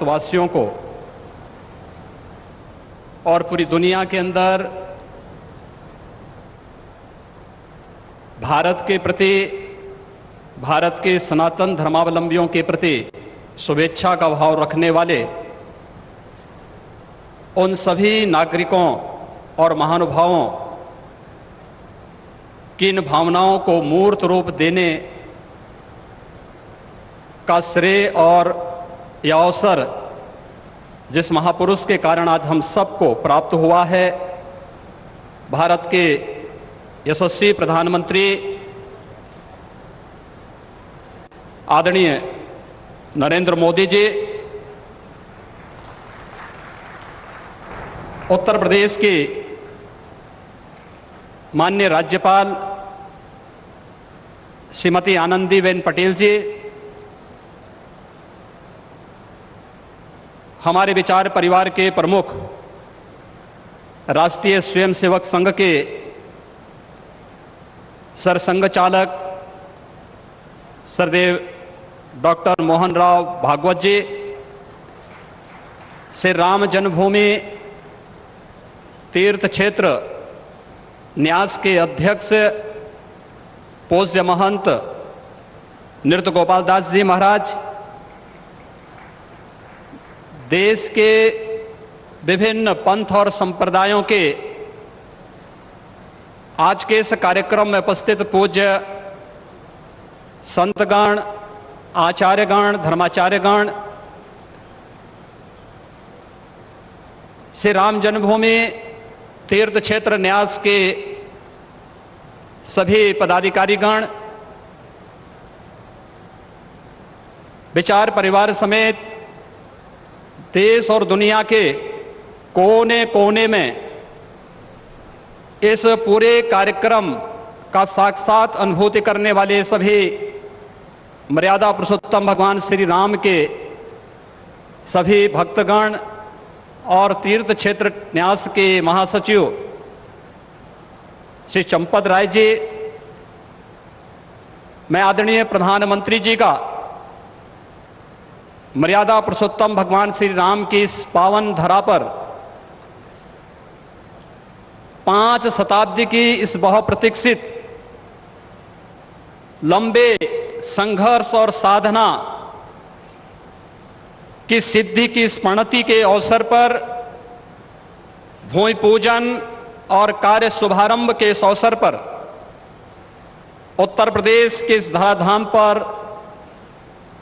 वासियों को और पूरी दुनिया के अंदर भारत के प्रति, भारत के सनातन धर्मावलंबियों के प्रति शुभेच्छा का भाव रखने वाले उन सभी नागरिकों और महानुभावों की इन भावनाओं को मूर्त रूप देने का श्रेय और यह अवसर जिस महापुरुष के कारण आज हम सबको प्राप्त हुआ है, भारत के यशस्वी प्रधानमंत्री आदरणीय नरेंद्र मोदी जी, उत्तर प्रदेश की माननीय राज्यपाल श्रीमती आनंदीबेन पटेल जी, हमारे विचार परिवार के प्रमुख राष्ट्रीय स्वयंसेवक संघ के सरसंघ चालक सरदेव डॉक्टर मोहन राव भागवत जी, श्री राम जन्मभूमि तीर्थ क्षेत्र न्यास के अध्यक्ष पूज्य महंत नृत्य गोपाल दास जी महाराज, देश के विभिन्न पंथ और संप्रदायों के आज के इस कार्यक्रम में उपस्थित पूज्य संतगण, आचार्यगण, धर्माचार्यगण, श्री राम जन्मभूमि तीर्थ क्षेत्र न्यास के सभी पदाधिकारीगण, विचार परिवार समेत देश और दुनिया के कोने कोने में इस पूरे कार्यक्रम का साक्षात अनुभूति करने वाले सभी मर्यादा पुरुषोत्तम भगवान श्री राम के सभी भक्तगण और तीर्थ क्षेत्र न्यास के महासचिव श्री चंपत राय जी, मैं आदरणीय प्रधानमंत्री जी का मर्यादा पुरुषोत्तम भगवान श्री राम की इस पावन धरा पर 5 शताब्दी की इस बहुप्रतीक्षित लंबे संघर्ष और साधना की सिद्धि की स्मृति के अवसर पर भूमि पूजन और कार्य शुभारंभ के इस अवसर पर उत्तर प्रदेश के इस धराधाम पर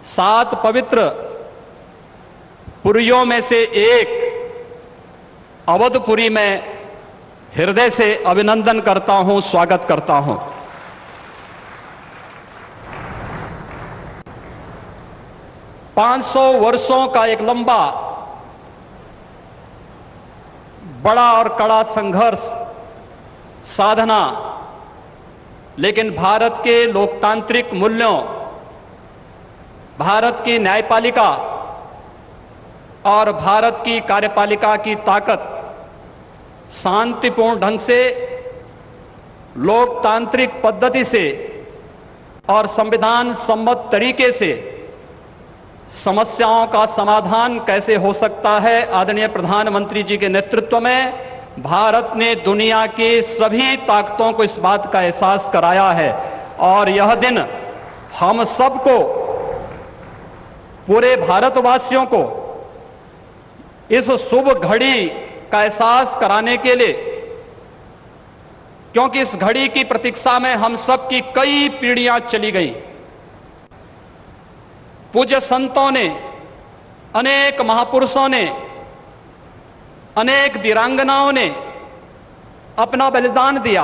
7 पवित्र पुरियों में से एक अवधपुरी में हृदय से अभिनंदन करता हूं, स्वागत करता हूं। पांच 500 वर्षों का एक लंबा, बड़ा और कड़ा संघर्ष, साधना, लेकिन भारत के लोकतांत्रिक मूल्यों, भारत की न्यायपालिका और भारत की कार्यपालिका की ताकत शांतिपूर्ण ढंग से, लोकतांत्रिक पद्धति से और संविधान सम्मत तरीके से समस्याओं का समाधान कैसे हो सकता है, आदरणीय प्रधानमंत्री जी के नेतृत्व में भारत ने दुनिया की सभी ताकतों को इस बात का एहसास कराया है। और यह दिन हम सबको, पूरे भारतवासियों को इस शुभ घड़ी का एहसास कराने के लिए, क्योंकि इस घड़ी की प्रतीक्षा में हम सब की कई पीढ़ियां चली गई। पूज्य संतों ने, अनेक महापुरुषों ने, अनेक वीरांगनाओं ने अपना बलिदान दिया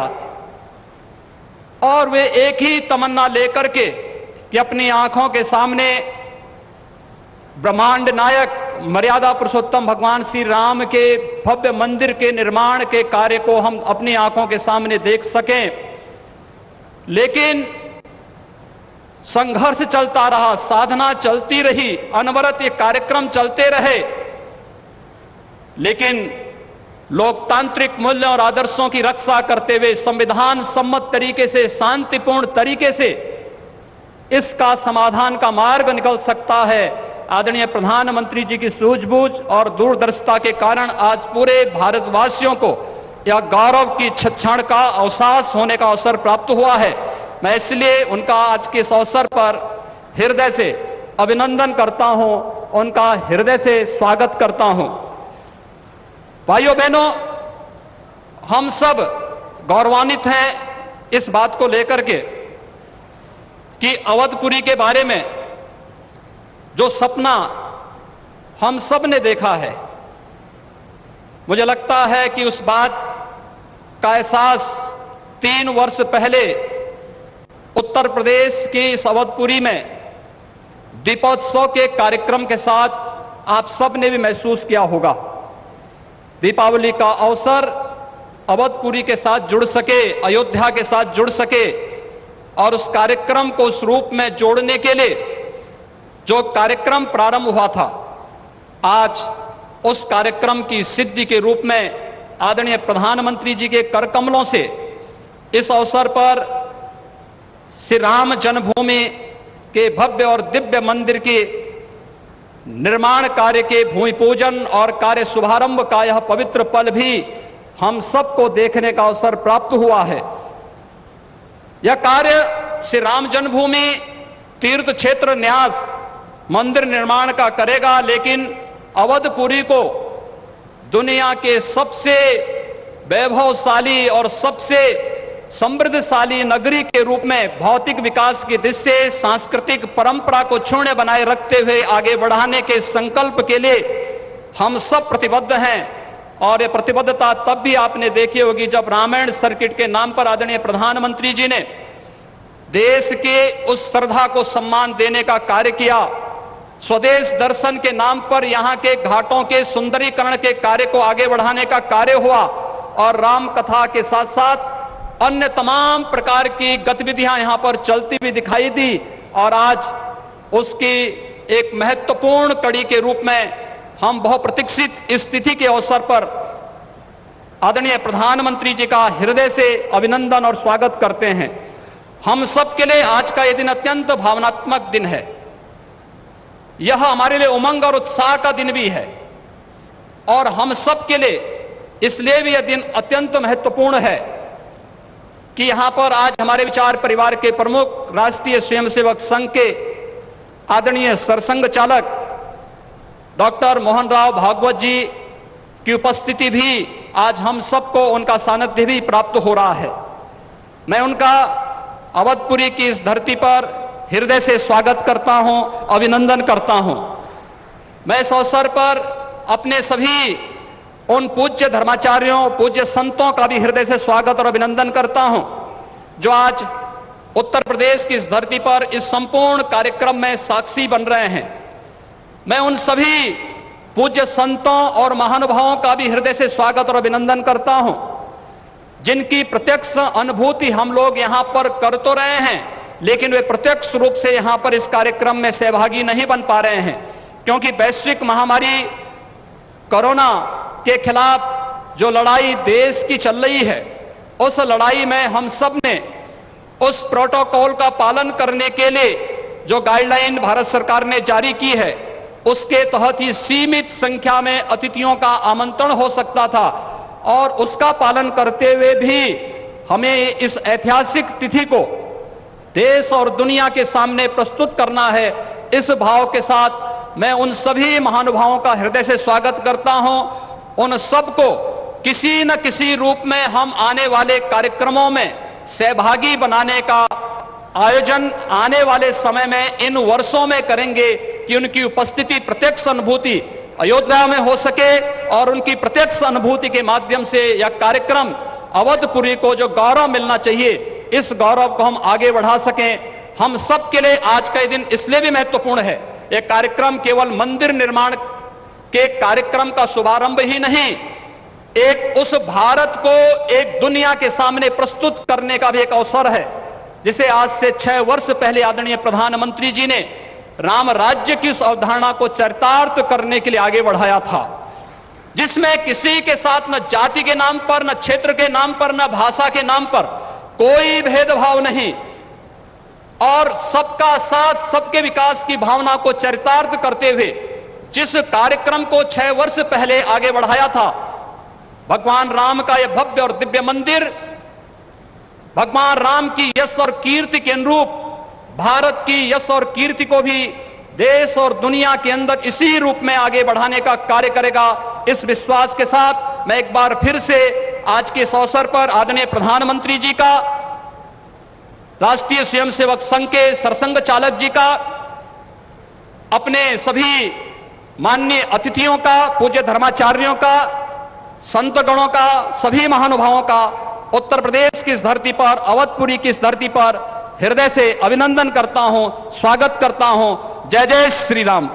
और वे एक ही तमन्ना लेकर के कि अपनी आंखों के सामने ब्रह्मांड नायक मर्यादा पुरुषोत्तम भगवान श्री राम के भव्य मंदिर के निर्माण के कार्य को हम अपनी आंखों के सामने देख सकें। लेकिन संघर्ष चलता रहा, साधना चलती रही, अनवरत ये कार्यक्रम चलते रहे, लेकिन लोकतांत्रिक मूल्यों और आदर्शों की रक्षा करते हुए संविधान सम्मत तरीके से, शांतिपूर्ण तरीके से इसका समाधान का मार्ग निकल सकता है। आदरणीय प्रधानमंत्री जी की सूझबूझ और दूरदर्शिता के कारण आज पूरे भारतवासियों को यह गौरव की क्षण का अवसास होने का अवसर प्राप्त हुआ है। मैं इसलिए उनका आज के इस अवसर पर हृदय से अभिनंदन करता हूं, उनका हृदय से स्वागत करता हूं। भाइयों बहनों, हम सब गौरवान्वित हैं इस बात को लेकर के कि अवधपुरी के बारे में जो सपना हम सब ने देखा है, मुझे लगता है कि उस बात का एहसास 3 वर्ष पहले उत्तर प्रदेश की इस अवधपुरी में दीपोत्सव के कार्यक्रम के साथ आप सब ने भी महसूस किया होगा। दीपावली का अवसर अवधपुरी के साथ जुड़ सके, अयोध्या के साथ जुड़ सके और उस कार्यक्रम को उस रूप में जोड़ने के लिए जो कार्यक्रम प्रारंभ हुआ था, आज उस कार्यक्रम की सिद्धि के रूप में आदरणीय प्रधानमंत्री जी के कर कमलों से इस अवसर पर श्री राम जन्मभूमि के भव्य और दिव्य मंदिर के निर्माण कार्य के भूमि पूजन और कार्य शुभारंभ का यह पवित्र पल भी हम सबको देखने का अवसर प्राप्त हुआ है। यह कार्य श्री राम जन्मभूमि तीर्थ क्षेत्र न्यास मंदिर निर्माण का करेगा, लेकिन अवधपुरी को दुनिया के सबसे वैभवशाली और सबसे समृद्धशाली नगरी के रूप में भौतिक विकास की दृष्टि से सांस्कृतिक परंपरा को क्षुण्ण बनाए रखते हुए आगे बढ़ाने के संकल्प के लिए हम सब प्रतिबद्ध हैं। और ये प्रतिबद्धता तब भी आपने देखी होगी जब रामायण सर्किट के नाम पर आदरणीय प्रधानमंत्री जी ने देश के उस श्रद्धा को सम्मान देने का कार्य किया। स्वदेश दर्शन के नाम पर यहाँ के घाटों के सुंदरीकरण के कार्य को आगे बढ़ाने का कार्य हुआ और राम कथा के साथ साथ अन्य तमाम प्रकार की गतिविधियां यहां पर चलती हुई दिखाई दी। और आज उसकी एक महत्वपूर्ण कड़ी के रूप में हम बहुप्रतीक्षित स्थिति के अवसर पर आदरणीय प्रधानमंत्री जी का हृदय से अभिनंदन और स्वागत करते हैं। हम सब के लिए आज का यह दिन अत्यंत भावनात्मक दिन है। यह हमारे लिए उमंग और उत्साह का दिन भी है और हम सब के लिए इसलिए भी यह दिन अत्यंत महत्वपूर्ण है कि यहां पर आज हमारे विचार परिवार के प्रमुख राष्ट्रीय स्वयंसेवक संघ के आदरणीय सरसंघ चालक डॉक्टर मोहन राव भागवत जी की उपस्थिति भी आज हम सबको उनका सानिध्य भी प्राप्त हो रहा है। मैं उनका अवधपुरी की इस धरती पर हृदय से स्वागत करता हूं, अभिनंदन करता हूं। मैं इस अवसर पर अपने सभी उन पूज्य धर्माचार्यों, पूज्य संतों का भी हृदय से स्वागत और अभिनंदन करता हूं जो आज उत्तर प्रदेश की इस धरती पर इस संपूर्ण कार्यक्रम में साक्षी बन रहे हैं। मैं उन सभी पूज्य संतों और महानुभावों का भी हृदय से स्वागत और अभिनंदन करता हूं जिनकी प्रत्यक्ष अनुभूति हम लोग यहां पर कर तो रहे हैं, लेकिन वे प्रत्यक्ष रूप से यहां पर इस कार्यक्रम में सहभागी नहीं बन पा रहे हैं क्योंकि वैश्विक महामारी कोरोना के खिलाफ जो लड़ाई देश की चल रही है, उस लड़ाई में हम सब ने उस प्रोटोकॉल का पालन करने के लिए जो गाइडलाइन भारत सरकार ने जारी की है, उसके तहत ही सीमित संख्या में अतिथियों का आमंत्रण हो सकता था और उसका पालन करते हुए भी हमें इस ऐतिहासिक तिथि को देश और दुनिया के सामने प्रस्तुत करना है। इस भाव के साथ मैं उन सभी महानुभावों का हृदय से स्वागत करता हूं। उन सबको किसी न किसी रूप में हम आने वाले कार्यक्रमों में सहभागी बनाने का आयोजन आने वाले समय में इन वर्षों में करेंगे कि उनकी उपस्थिति प्रत्यक्ष अनुभूति अयोध्या में हो सके और उनकी प्रत्यक्ष अनुभूति के माध्यम से यह कार्यक्रम अवधपुरी को जो गौरव मिलना चाहिए, इस गौरव को हम आगे बढ़ा सकें। हम सब के लिए आज का दिन इसलिए भी महत्वपूर्ण है। यह कार्यक्रम केवल मंदिर निर्माण के कार्यक्रम का शुभारंभ ही नहीं, एक उस भारत को एक दुनिया के सामने प्रस्तुत करने का भी एक अवसर है जिसे आज से 6 वर्ष पहले आदरणीय प्रधानमंत्री जी ने राम राज्य की उस अवधारणा को चरितार्थ करने के लिए आगे बढ़ाया था, जिसमें किसी के साथ न जाति के नाम पर, न क्षेत्र के नाम पर, न भाषा के नाम पर कोई भेदभाव नहीं। और सबका साथ सबके विकास की भावना को चरितार्थ करते हुए जिस कार्यक्रम को 6 वर्ष पहले आगे बढ़ाया था, भगवान राम का यह भव्य और दिव्य मंदिर भगवान राम की यश और कीर्ति के अनुरूप भारत की यश और कीर्ति को भी देश और दुनिया के अंदर इसी रूप में आगे बढ़ाने का कार्य करेगा। इस विश्वास के साथ मैं एक बार फिर से आज के इस अवसर पर आदरणीय प्रधानमंत्री जी का, राष्ट्रीय स्वयंसेवक संघ के सरसंघ चालक जी का, अपने सभी माननीय अतिथियों का, पूज्य धर्माचार्यों का, संत गणों का, सभी महानुभावों का उत्तर प्रदेश की इस धरती पर, अवधपुरी की इस धरती पर हृदय से अभिनंदन करता हूं, स्वागत करता हूं। जय जय श्री राम।